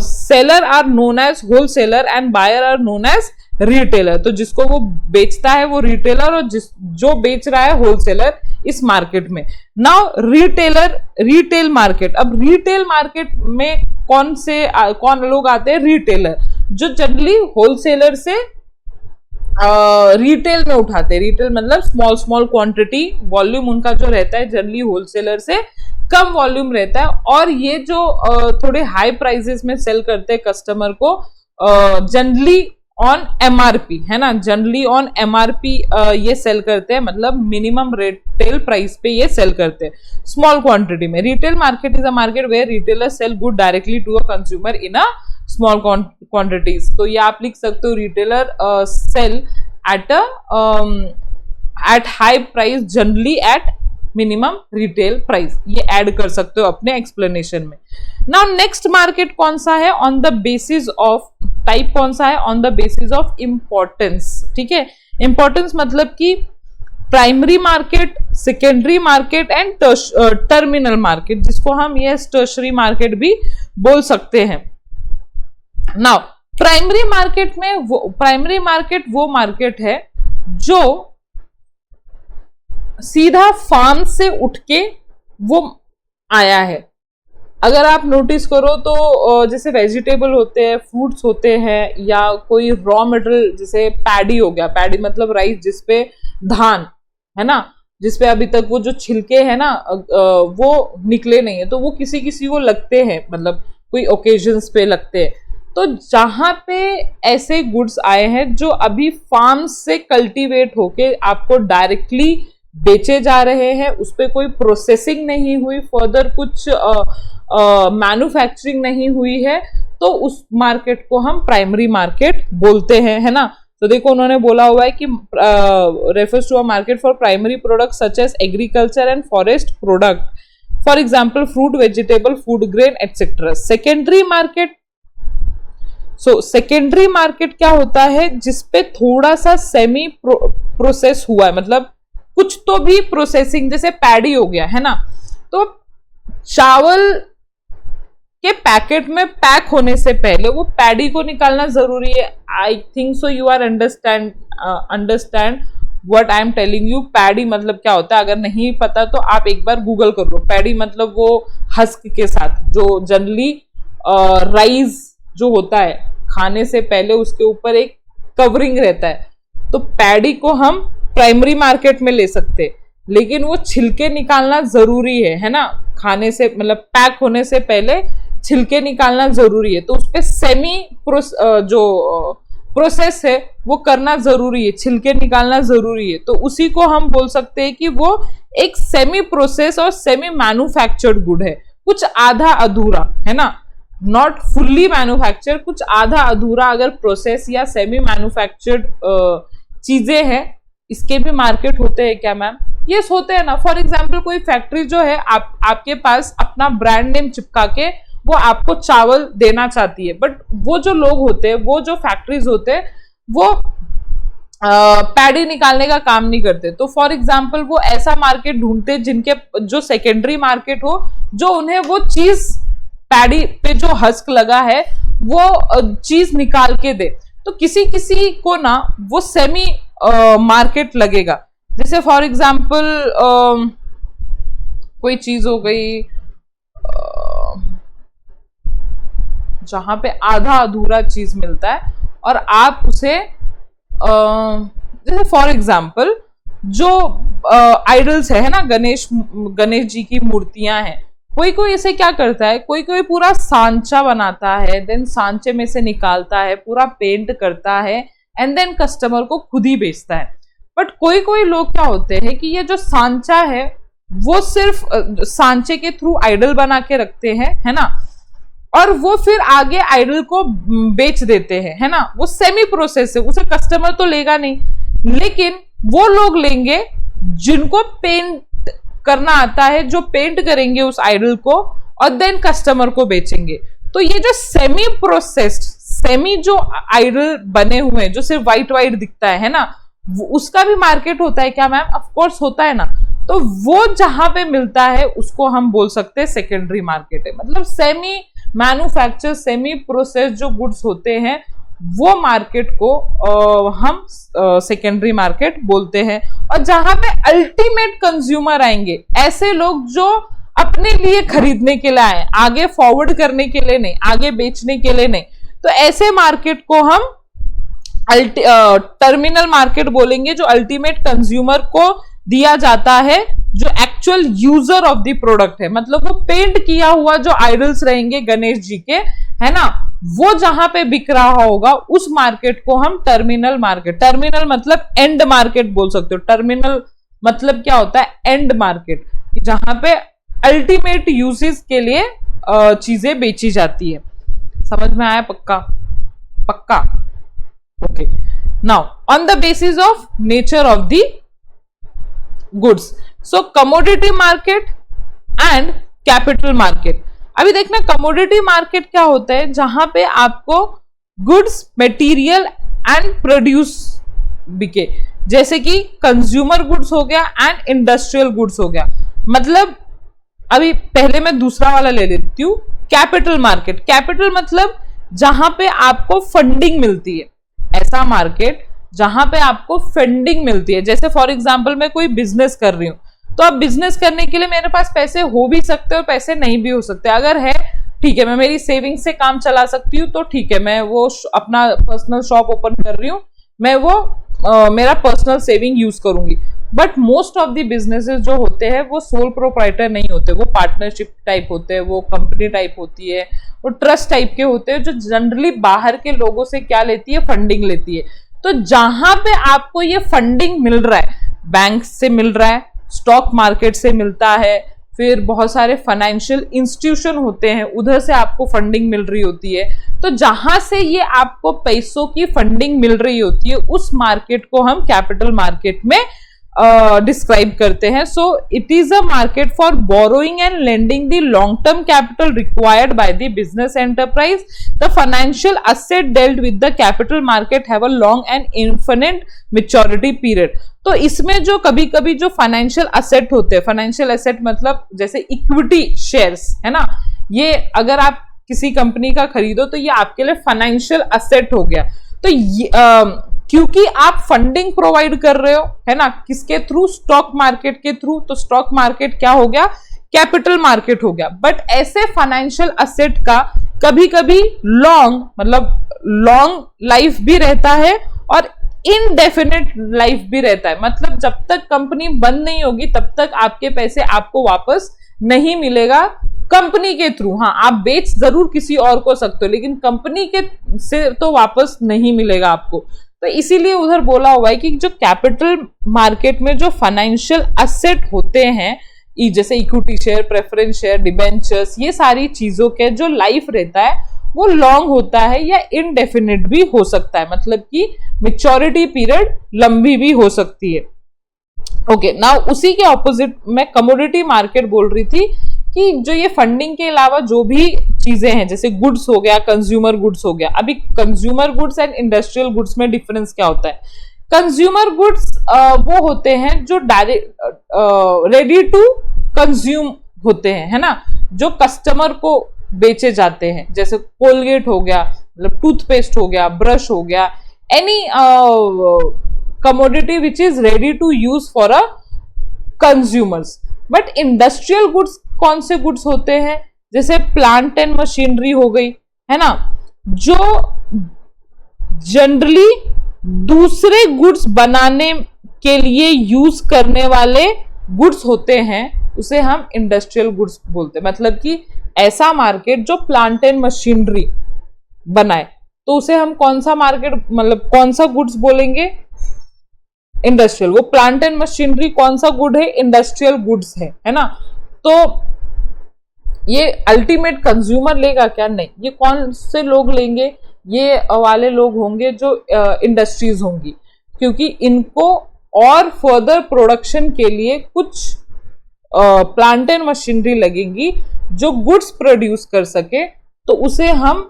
seller are known as wholesaler and buyer are known as retailer. तो जिसको वो बेचता है वो रिटेलर, और जो बेच रहा है होलसेलर इस मार्केट में. Now retail market. अब रिटेल मार्केट में कौन लोग आते हैं? रिटेलर, जो जनरली होलसेलर से रिटेल में उठाते हैं. रिटेल मतलब स्मॉल क्वांटिटी, वॉल्यूम उनका जो रहता है जनरली होलसेलर से कम वॉल्यूम रहता है, और ये जो थोड़े हाई प्राइसेस में सेल करते हैं कस्टमर को, जनरली ऑन एमआरपी, है ना. जनरली ऑन एमआरपी ये सेल करते हैं, मतलब मिनिमम रिटेल प्राइस पे ये सेल करते हैं स्मॉल क्वांटिटी में. Retail market is a market where retailer sell good directly to a consumer in a small quantities. तो ये आप लिख सकते हो, retailer sell at high price generally at minimum retail price. ये ऐड कर सकते हो अपने एक्सप्लेनेशन में. नाउ नेक्स्ट मार्केट कौन सा है? On the basis of type कौन सा है? On the basis of importance. ठीक है, इंपॉर्टेंस मतलब कि primary market, secondary market and terminal market, जिसको हम ये टर्शरी मार्केट भी बोल सकते हैं. नाउ प्राइमरी मार्केट वो मार्केट है जो सीधा फार्म से उठ के वो आया है. अगर आप नोटिस करो तो जैसे वेजिटेबल होते हैं, फ्रूट्स होते हैं, या कोई रॉ मटेरियल जैसे पैडी हो गया, पैडी मतलब राइस जिसपे धान है ना, जिसपे अभी तक वो जो छिलके हैं ना वो निकले नहीं है, तो वो किसी को लगते हैं, मतलब कोई ओकेजन्स पे लगते हैं. तो जहां पे ऐसे गुड्स आए हैं जो अभी फार्म से कल्टीवेट होके आपको डायरेक्टली बेचे जा रहे हैं, उस पर कोई प्रोसेसिंग नहीं हुई, फर्दर कुछ मैन्युफैक्चरिंग नहीं हुई है, तो उस मार्केट को हम प्राइमरी मार्केट बोलते हैं, है ना. तो देखो उन्होंने बोला हुआ है कि refers to a market for primary product such as agriculture and forest product, for example fruit, vegetable, food grain etcetera. Secondary market, so secondary market क्या होता है, जिसपे थोड़ा सा सेमी प्रोसेस हुआ है, मतलब कुछ तो भी प्रोसेसिंग, जैसे पैडी हो गया है ना, तो चावल के पैकेट में पैक होने से पहले वो पैडी को निकालना जरूरी है। I think so you are understand what I am telling you. Paddy मतलब क्या होता है, अगर नहीं पता तो आप एक बार गूगल कर लो। पैडी मतलब वो हस्क के साथ, जो जनरली राइस जो होता है खाने से पहले उसके ऊपर एक कवरिंग रहता है, तो पैडी को हम प्राइमरी मार्केट में ले सकते, लेकिन वो छिलके निकालना जरूरी है ना, खाने से मतलब पैक होने से पहले छिलके निकालना जरूरी है, तो उस पे सेमी प्रोसेस है वो करना जरूरी है, छिलके निकालना जरूरी है, तो उसी को हम बोल सकते हैं कि वो एक सेमी प्रोसेस और सेमी मैन्युफैक्चर्ड गुड है, कुछ आधा अधूरा है ना, नॉट फुल्ली मैन्युफैक्चर, कुछ आधा अधूरा अगर प्रोसेस या सेमी मैन्युफैक्चर्ड चीजें हैं, इसके भी मार्केट होते हैं क्या मैम? यस होते हैं ना। फॉर एग्जाम्पल कोई फैक्ट्री जो है आपके पास अपना ब्रांड नेम चिपका के वो आपको चावल देना चाहती है, बट वो जो लोग होते हैं, वो जो फैक्ट्रीज होते हैं, वो पैडी निकालने का काम नहीं करते, तो फॉर एग्जाम्पल वो ऐसा मार्केट ढूंढते जिनके जो सेकेंडरी मार्केट हो, जो उन्हें वो चीज पैडी पे जो हस्क लगा है वो चीज निकाल के दे। तो किसी किसी को ना वो सेमी मार्केट लगेगा, जैसे फॉर एग्जाम्पल कोई चीज हो गई जहां पे आधा अधूरा चीज मिलता है और आप उसे जैसे फॉर एग्जाम्पल जो आइडल्स है ना, गणेश जी की मूर्तियां हैं, कोई कोई इसे क्या करता है, कोई कोई पूरा सांचा बनाता है, देन सांचे में से निकालता है, पूरा पेंट करता है एंड देन कस्टमर को खुद ही बेचता है। बट कोई कोई लोग क्या होते हैं कि ये जो सांचा है वो सिर्फ सांचे के थ्रू आइडल बना के रखते हैं, है ना, और वो फिर आगे आइडल को बेच देते हैं, है ना, वो सेमी प्रोसेस है, उसे कस्टमर तो लेगा नहीं, लेकिन वो लोग लेंगे जिनको पेंट करना आता है, जो पेंट करेंगे उस आइडल को और देन कस्टमर को बेचेंगे। तो ये जो सेमी प्रोसेस्ड, सेमी जो आइडल बने हुए हैं, जो सिर्फ व्हाइट व्हाइट दिखता है ना, उसका भी मार्केट होता है क्या मैम? ऑफ कोर्स होता है ना। तो वो जहां पे मिलता है उसको हम बोल सकते हैं सेकेंडरी मार्केट है, मतलब सेमी मैन्युफैक्चर, सेमी प्रोसेस जो गुड्स होते हैं वो मार्केट को हम सेकेंडरी मार्केट बोलते हैं। और जहां पे अल्टीमेट कंज्यूमर आएंगे, ऐसे लोग जो अपने लिए खरीदने के लिए आए, आगे फॉरवर्ड करने के लिए नहीं, आगे बेचने के लिए नहीं, तो ऐसे मार्केट को हम टर्मिनल मार्केट बोलेंगे, जो अल्टीमेट कंज्यूमर को दिया जाता है, जो actual user of the product है, मतलब वो पेंट किया हुआ जो आइडल्स रहेंगे गणेश जी के, है ना, वो जहां पे बिक रहा होगा उस मार्केट को हम टर्मिनल मार्केट, टर्मिनल मतलब एंड मार्केट बोल सकते हो। टर्मिनल मतलब क्या होता है? एंड मार्केट, जहां पे अल्टीमेट यूजेस के लिए चीजें बेची जाती है। समझ में आया? पक्का पक्का। Okay, now on the basis of nature of the goods, so commodity market and capital market. अभी देखना कमोडिटी मार्केट क्या होता है, जहां पे आपको गुड्स, मटेरियल एंड प्रोड्यूस बिके, जैसे कि कंज्यूमर गुड्स हो गया एंड इंडस्ट्रियल गुड्स हो गया। मतलब अभी पहले मैं दूसरा वाला ले लेती हूं, कैपिटल मार्केट। कैपिटल मतलब जहां पे आपको फंडिंग मिलती है, ऐसा मार्केट जहां पे आपको फंडिंग मिलती है। जैसे फॉर एग्जांपल मैं कोई बिजनेस कर रही हूं, तो अब बिजनेस करने के लिए मेरे पास पैसे हो भी सकते हैं और पैसे नहीं भी हो सकते। अगर है ठीक है, मैं मेरी सेविंग से काम चला सकती हूँ, तो ठीक है, मैं वो अपना पर्सनल शॉप ओपन कर रही हूँ, मैं वो मेरा पर्सनल सेविंग यूज करूंगी। But most of the businesses जो होते हैं वो सोल प्रोप्राइटर नहीं होते, वो पार्टनरशिप टाइप होते हैं, वो कंपनी टाइप होती है, वो ट्रस्ट टाइप के होते हैं, जो जनरली बाहर के लोगों से क्या लेती है? फंडिंग लेती है। तो जहां पे आपको ये फंडिंग मिल रहा है, बैंक से मिल रहा है, स्टॉक मार्केट से मिलता है, फिर बहुत सारे फाइनेंशियल इंस्टीट्यूशन होते हैं, उधर से आपको फंडिंग मिल रही होती है। तो जहां से ये आपको पैसों की फंडिंग मिल रही होती है उस मार्केट को हम कैपिटल मार्केट में डिस्क्राइब करते हैं। So it is a market for borrowing and lending the long term capital required by the business enterprise. The financial asset dealt with the capital market have a long and infinite maturity period. तो इसमें जो कभी कभी जो financial asset होते हैं, financial asset मतलब जैसे इक्विटी शेयर्स है ना, ये अगर आप किसी कंपनी का खरीदो तो ये आपके लिए फाइनेंशियल असेट हो गया। तो क्योंकि आप फंडिंग प्रोवाइड कर रहे हो है ना, किसके थ्रू, स्टॉक मार्केट के थ्रू, तो स्टॉक मार्केट क्या हो गया, कैपिटल मार्केट हो गया। बट ऐसे फाइनेंशियल असेट का कभी कभी लॉन्ग मतलब लॉन्ग लाइफ भी रहता है और इनडेफिनिट लाइफ भी रहता है। मतलब जब तक कंपनी बंद नहीं होगी तब तक आपके पैसे आपको वापस नहीं मिलेगा कंपनी के थ्रू। हाँ, आप बेच जरूर किसी और को सकते हो लेकिन कंपनी के से तो वापस नहीं मिलेगा आपको। तो इसीलिए उधर बोला हुआ है कि जो कैपिटल मार्केट में जो फाइनेंशियल असेट होते हैं, जैसे equity share, preference share, debentures, ये सारी चीजों के जो लाइफ रहता है वो लॉन्ग होता है या इनडेफिनिट भी हो सकता है, मतलब कि मैच्योरिटी पीरियड लंबी भी हो सकती है। ओके, नाउ उसी के ऑपोजिट मैं कमोडिटी मार्केट बोल रही थी कि जो ये फंडिंग के अलावा जो भी चीजें हैं, जैसे गुड्स हो गया, कंज्यूमर गुड्स हो गया। अभी consumer goods and industrial goods में डिफरेंस क्या होता है? कंज्यूमर गुड्स वो होते हैं जो डायरेक्ट रेडी टू कंज्यूम होते हैं, है ना, जो कस्टमर को बेचे जाते हैं। जैसे कोलगेट हो गया, मतलब टूथपेस्ट हो गया, ब्रश हो गया, any commodity which is ready to use for a consumers. But industrial goods कौन से गुड्स होते हैं? जैसे प्लांट एंड मशीनरी हो गई, है ना, जो जनरली दूसरे गुड्स बनाने के लिए यूज करने वाले गुड्स होते हैं, उसे हम इंडस्ट्रियल गुड्स बोलते हैं। मतलब कि ऐसा मार्केट जो प्लांट एंड मशीनरी बनाए, तो उसे हम कौन सा मार्केट, मतलब कौन सा गुड्स बोलेंगे? इंडस्ट्रियल। वो प्लांट एंड मशीनरी कौन सा गुड है? इंडस्ट्रियल गुड्स है ना। तो ये अल्टीमेट कंज्यूमर लेगा क्या? नहीं। ये कौन से लोग लेंगे? ये वाले लोग होंगे जो इंडस्ट्रीज होंगी, क्योंकि इनको और फर्दर प्रोडक्शन के लिए कुछ प्लांट एंड मशीनरी लगेंगी जो गुड्स प्रोड्यूस कर सके। तो उसे हम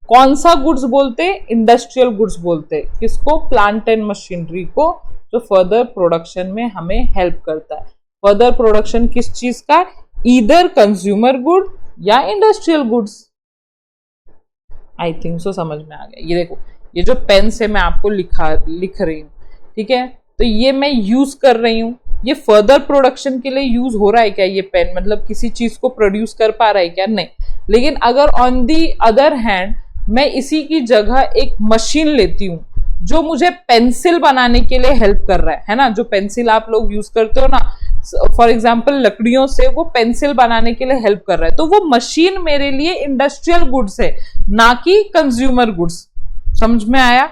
कौन सा गुड्स बोलते हैं? इंडस्ट्रियल गुड्स बोलते हैं। किसको? प्लांट एंड मशीनरी को, जो फर्दर प्रोडक्शन में हमें हेल्प करता है। फर्दर प्रोडक्शन किस चीज का? ईदर कंज्यूमर गुड या इंडस्ट्रियल गुड्स। आई थिंक सो समझ में आ गया। ये देखो, ये जो पेन से मैं आपको लिख रही हूँ, ठीक है, तो ये मैं यूज कर रही हूँ, ये फर्दर प्रोडक्शन के लिए यूज हो रहा है क्या? ये पेन मतलब किसी चीज को प्रोड्यूस कर पा रहा है क्या? नहीं। लेकिन अगर ऑन दी अदर हैंड मैं इसी की जगह एक मशीन लेती हूँ जो मुझे पेंसिल बनाने के लिए हेल्प कर रहा है ना, जो पेंसिल आप लोग यूज करते हो ना, फॉर एग्जाम्पल लकड़ियों से, वो पेंसिल बनाने के लिए हेल्प कर रहा है, तो वो मशीन मेरे लिए इंडस्ट्रियल गुड्स है, ना कि कंज्यूमर गुड्स। समझ में आया?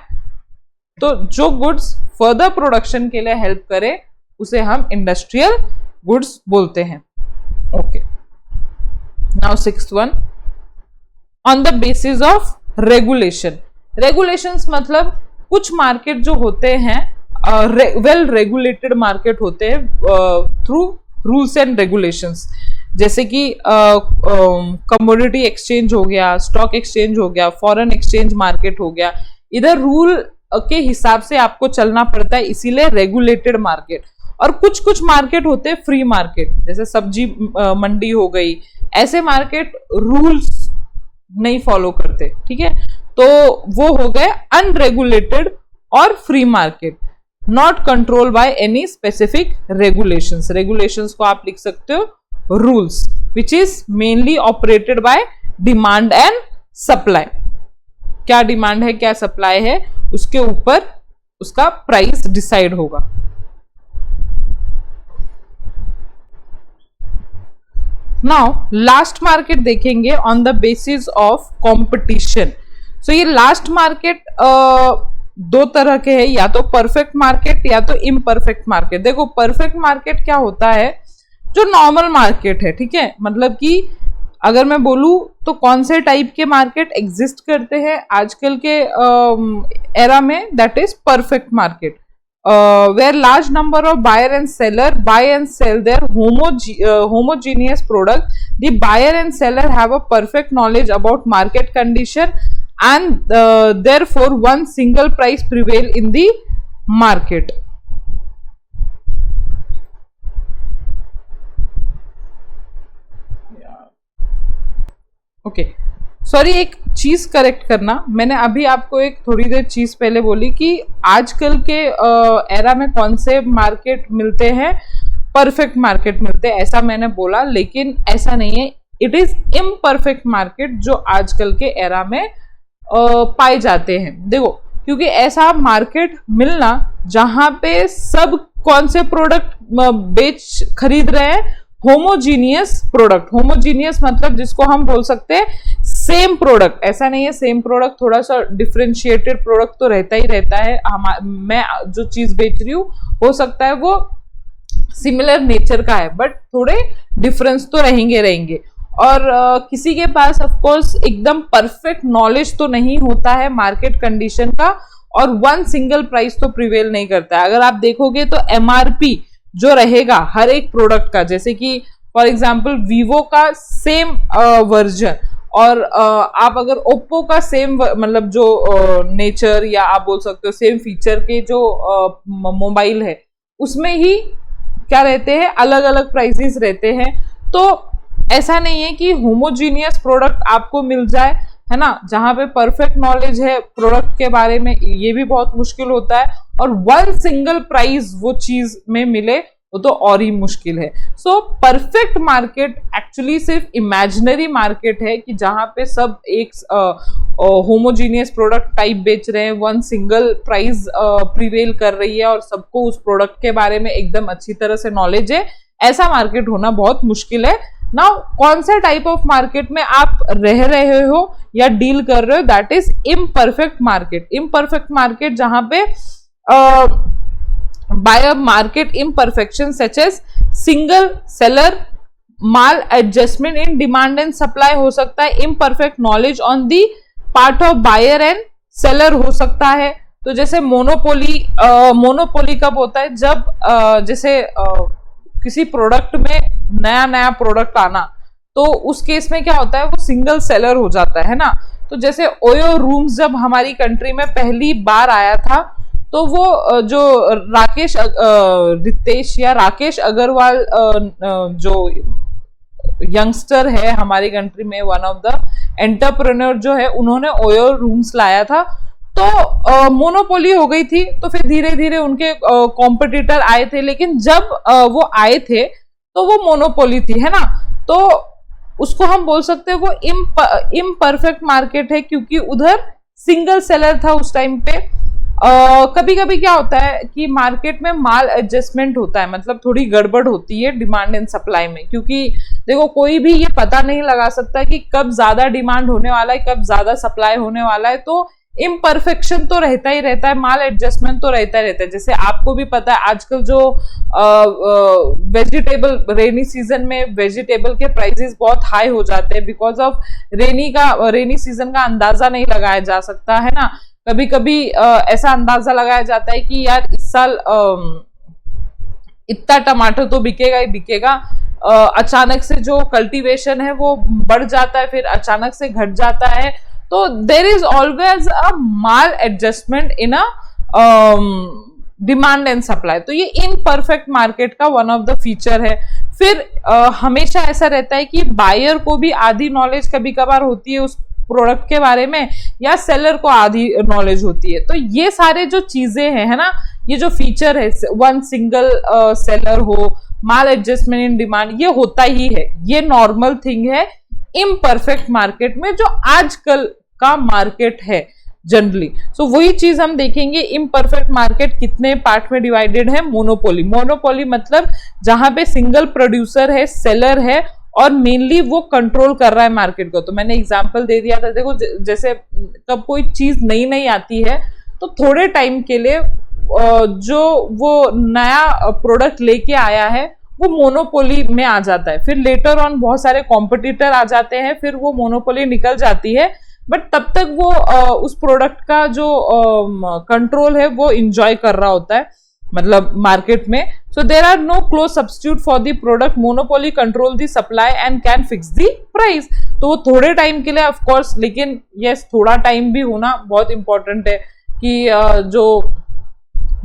तो जो गुड्स फर्दर प्रोडक्शन के लिए हेल्प करे उसे हम इंडस्ट्रियल गुड्स बोलते हैं। Okay, now sixth one, on the basis of regulation. Regulations मतलब कुछ मार्केट जो होते हैं वेल रेगुलेटेड मार्केट होते हैं थ्रू रूल्स एंड रेगुलेशंस। जैसे कि कमोडिटी एक्सचेंज हो गया, स्टॉक एक्सचेंज हो गया, फॉरेन एक्सचेंज मार्केट हो गया। इधर रूल के हिसाब से आपको चलना पड़ता है, इसीलिए रेगुलेटेड मार्केट। और कुछ कुछ मार्केट होते हैं फ्री मार्केट, जैसे सब्जी मंडी हो गई, ऐसे मार्केट रूल्स नहीं फॉलो करते, ठीक है, तो वो हो गए अनरेगुलेटेड और free market, not control by any specific regulations. Regulations को आप लिख सकते हो rules, which is mainly operated by demand and supply. क्या डिमांड है, क्या सप्लाई है, उसके ऊपर उसका प्राइस डिसाइड होगा। नाउ लास्ट मार्केट देखेंगे on the basis of competition. So ये लास्ट मार्केट दो तरह के हैं, या तो परफेक्ट मार्केट या तो इम्परफेक्ट मार्केट। देखो परफेक्ट मार्केट क्या होता है, जो नॉर्मल मार्केट है, ठीक है, मतलब कि अगर मैं बोलूं तो कौन से टाइप के मार्केट एग्जिस्ट करते हैं आजकल के एरा में, that is perfect market, where large number of buyer and seller buy and sell their homogeneous product. The buyer and seller have a perfect knowledge about market condition and therefore one single price prevail in the market. Okay, sorry, एक चीज correct करना, मैंने अभी आपको एक थोड़ी देर चीज पहले बोली कि आजकल के एरा में कौन से मार्केट मिलते हैं, परफेक्ट मार्केट मिलते हैं, ऐसा मैंने बोला, लेकिन ऐसा नहीं है, इट इज इम्परफेक्ट मार्केट जो आजकल के एरा में पाए जाते हैं। देखो, क्योंकि ऐसा मार्केट मिलना जहां पे सब कौन से प्रोडक्ट बेच खरीद रहे हैं, होमोजीनियस प्रोडक्ट। होमोजीनियस मतलब जिसको हम बोल सकते हैं सेम प्रोडक्ट, ऐसा नहीं है सेम प्रोडक्ट, थोड़ा सा डिफरेंशिएटेड प्रोडक्ट तो रहता ही रहता है। मैं जो चीज बेच रही हूँ हो सकता है वो सिमिलर नेचर का है, बट थोड़े डिफरेंस तो रहेंगे। और किसी के पास ऑफ कोर्स एकदम परफेक्ट नॉलेज तो नहीं होता है मार्केट कंडीशन का, और वन सिंगल प्राइस तो प्रिवेल नहीं करता है। अगर आप देखोगे तो एमआरपी जो रहेगा हर एक प्रोडक्ट का, जैसे कि फॉर एग्जांपल वीवो का सेम वर्जन और आप अगर ओप्पो का सेम मतलब जो नेचर या आप बोल सकते हो सेम फीचर के जो मोबाइल है, उसमें ही क्या रहते हैं, अलग अलग प्राइसेस रहते हैं। तो ऐसा नहीं है कि होमोजीनियस प्रोडक्ट आपको मिल जाए, है ना, जहां पे परफेक्ट नॉलेज है प्रोडक्ट के बारे में, ये भी बहुत मुश्किल होता है, और वन सिंगल प्राइस वो चीज में मिले वो तो और ही मुश्किल है। सो परफेक्ट मार्केट एक्चुअली सिर्फ इमेजिनरी मार्केट है कि जहां पे सब एक होमोजीनियस प्रोडक्ट टाइप बेच रहे हैं, वन सिंगल प्राइस प्रिवेल कर रही है और सबको उस प्रोडक्ट के बारे में एकदम अच्छी तरह से नॉलेज है। ऐसा मार्केट होना बहुत मुश्किल है। नाउ कौन से टाइप ऑफ मार्केट में आप रह रहे हो या डील कर रहे हो, that is imperfect market. Imperfect market जहां पे by a market imperfection such as single seller maladjustment in demand and supply हो सकता है, imperfect knowledge on the part of buyer and seller हो सकता है। तो जैसे मोनोपोली कब होता है, जब जैसे किसी प्रोडक्ट में नया प्रोडक्ट आना, तो उस केस में क्या होता है, वो सिंगल सेलर हो जाता है ना। तो जैसे ओयो रूम्स जब हमारी कंट्री में पहली बार आया था, तो वो जो राकेश अग्रवाल जो यंगस्टर है हमारी कंट्री में, वन ऑफ द एंटरप्रेन्योर जो है, उन्होंने ओयो रूम्स लाया था। तो मोनोपोली हो गई थी, तो फिर धीरे धीरे उनके कॉम्पिटिटर आए थे, लेकिन जब वो आए थे तो वो मोनोपोली थी, है ना। तो उसको हम बोल सकते हैं वो इम्परफेक्ट मार्केट है, क्योंकि उधर सिंगल सेलर था उस टाइम पे। कभी कभी क्या होता है कि मार्केट में माल एडजस्टमेंट होता है, मतलब थोड़ी गड़बड़ होती है डिमांड एंड सप्लाई में, क्योंकि देखो कोई भी ये पता नहीं लगा सकता कि कब ज्यादा डिमांड होने वाला है, कब ज्यादा सप्लाई होने वाला है। तो इम्परफेक्शन तो रहता ही रहता है, माल एडजस्टमेंट तो रहता ही रहता है। जैसे आपको भी पता है आजकल जो वेजिटेबल, रेनी सीजन में वेजिटेबल के प्राइसेस बहुत हाई हो जाते हैं, बिकॉज ऑफ रेनी सीजन का अंदाजा नहीं लगाया जा सकता, है ना। कभी कभी ऐसा अंदाजा लगाया जाता है कि यार इस साल इतना टमाटर तो बिकेगा ही बिकेगा, अचानक से जो कल्टीवेशन है वो बढ़ जाता है, फिर अचानक से घट जाता है। तो there is always a maladjustment in a demand and supply. तो ये इनपरफेक्ट मार्केट का वन ऑफ द फीचर है। फिर हमेशा ऐसा रहता है कि बायर को भी आधी नॉलेज कभी कभार होती है उस प्रोडक्ट के बारे में, या सेलर को आधी नॉलेज होती है। तो ये सारे जो चीजें हैं, है ना, ये जो फीचर है, वन सिंगल सेलर हो, माल एडजस्टमेंट इन डिमांड, ये होता ही है, ये नॉर्मल थिंग है इम्परफेक्ट मार्केट में, जो आजकल का मार्केट है जनरली। सो वही चीज हम देखेंगे, इम्परफेक्ट मार्केट कितने पार्ट में डिवाइडेड है। मोनोपोली मतलब जहां पे सिंगल प्रोड्यूसर है, सेलर है, और मेनली वो कंट्रोल कर रहा है मार्केट को। तो मैंने एग्जांपल दे दिया था, देखो जैसे कब कोई चीज नई आती है तो थोड़े टाइम के लिए जो वो नया प्रोडक्ट लेके आया है वो मोनोपोली में आ जाता है। फिर लेटर ऑन बहुत सारे कॉम्पिटिटर आ जाते हैं, फिर वो मोनोपोली निकल जाती है, बट तब तक वो उस प्रोडक्ट का जो कंट्रोल है वो इंजॉय कर रहा होता है, मतलब मार्केट में। So there are no close substitute for the product, monopoly control the supply and can fix the price. तो वो थोड़े टाइम के लिए ऑफ कोर्स, लेकिन यस थोड़ा टाइम भी होना बहुत इंपॉर्टेंट है कि जो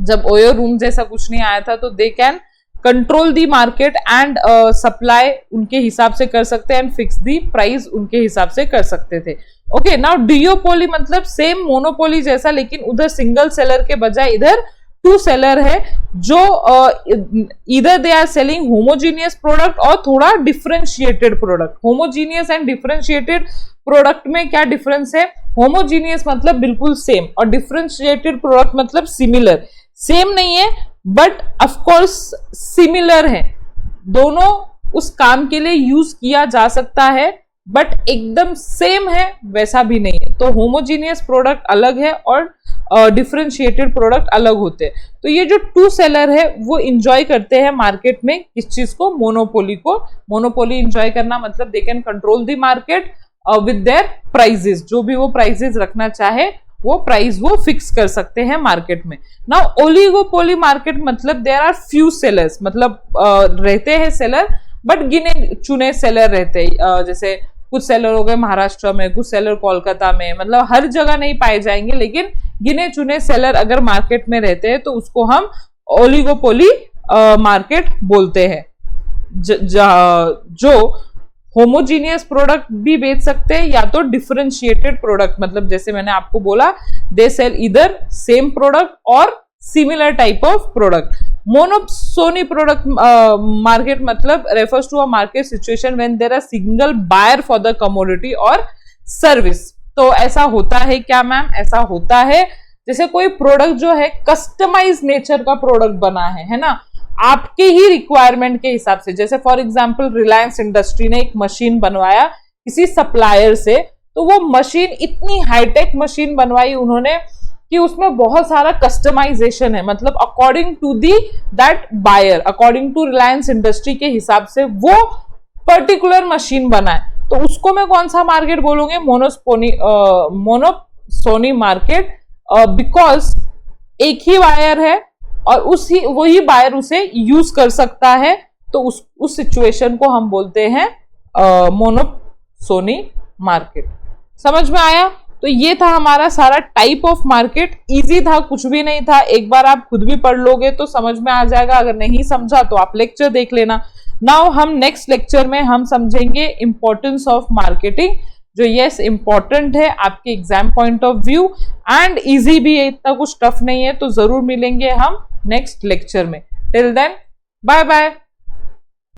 जब ओयो रूम जैसा कुछ नहीं आया था तो दे can control the market and supply उनके हिसाब से कर सकते हैं एंड फिक्स दी प्राइस उनके हिसाब से कर सकते थे। ओके, नाउ डुओपोली मतलब सेम मोनोपोली जैसा, लेकिन उधर सिंगल सेलर के बजाय इधर टू सेलर है, जो इधर they are selling homogeneous product और थोड़ा differentiated product. Homogeneous and differentiated product में क्या डिफरेंस है? होमोजीनियस मतलब बिल्कुल सेम और डिफरेंशिएटेड प्रोडक्ट मतलब सिमिलर। सेम नहीं है बट ऑफ कोर्स सिमिलर है, दोनों उस काम के लिए यूज किया जा सकता है, बट एकदम सेम है वैसा भी नहीं है। तो होमोजीनियस प्रोडक्ट अलग है और डिफरेंशिएटेड प्रोडक्ट अलग होते हैं। तो ये जो टू सेलर है वो इंजॉय करते हैं मार्केट में किस चीज को? मोनोपोली को। मोनोपोली इंजॉय करना मतलब they can control the market with their prices, जो भी वो प्राइजेस रखना चाहे वो प्राइस वो फिक्स कर सकते हैं मार्केट में। नाउ ओलिगोपोली मार्केट मतलब देयर आर फ्यू सेलर्स, मतलब रहते हैं सेलर बट गिने चुने सेलर रहते हैं। जैसे कुछ सेलर हो गए महाराष्ट्र में, कुछ सेलर कोलकाता में, मतलब हर जगह नहीं पाए जाएंगे, लेकिन गिने चुने सेलर अगर मार्केट में रहते हैं तो उसको हम ओलिगोपोली मार्केट बोलते हैं। जो होमोजीनियस प्रोडक्ट भी बेच सकते हैं या तो डिफरेंशिएटेड प्रोडक्ट, मतलब जैसे मैंने आपको बोला दे सेल इधर सेम प्रोडक्ट और similar type of product. Monopsony product market मतलब refers to a market situation when there are single buyer for the commodity और सर्विस। तो ऐसा होता है क्या मैम? ऐसा होता है जैसे कोई प्रोडक्ट जो है कस्टमाइज नेचर का प्रोडक्ट बना है ना, आपके ही रिक्वायरमेंट के हिसाब से। जैसे फॉर एग्जांपल रिलायंस इंडस्ट्री ने एक मशीन बनवाया किसी सप्लायर से, तो वो मशीन इतनी हाईटेक मशीन बनवाई उन्होंने कि उसमें बहुत सारा कस्टमाइजेशन है, मतलब according to the that buyer, according to Reliance industry के हिसाब से वो पर्टिकुलर मशीन बना है। तो उसको मैं कौन सा मार्केट बोलूंगे? मोनोसोनी मार्केट, बिकॉज एक ही बायर है और वही बायर उसे यूज कर सकता है, तो उस सिचुएशन को हम बोलते हैं मोनोसोनी मार्केट। समझ में आया? तो ये था हमारा सारा टाइप ऑफ मार्केट। इजी था, कुछ भी नहीं था, एक बार आप खुद भी पढ़ लोगे तो समझ में आ जाएगा। अगर नहीं समझा तो आप लेक्चर देख लेना। नाउ हम नेक्स्ट लेक्चर में हम समझेंगे इंपॉर्टेंस ऑफ मार्केटिंग, जो यस इंपॉर्टेंट है आपके exam point of view and easy भी है, इतना कुछ टफ नहीं है। तो जरूर मिलेंगे हम नेक्स्ट लेक्चर में। Till then bye bye.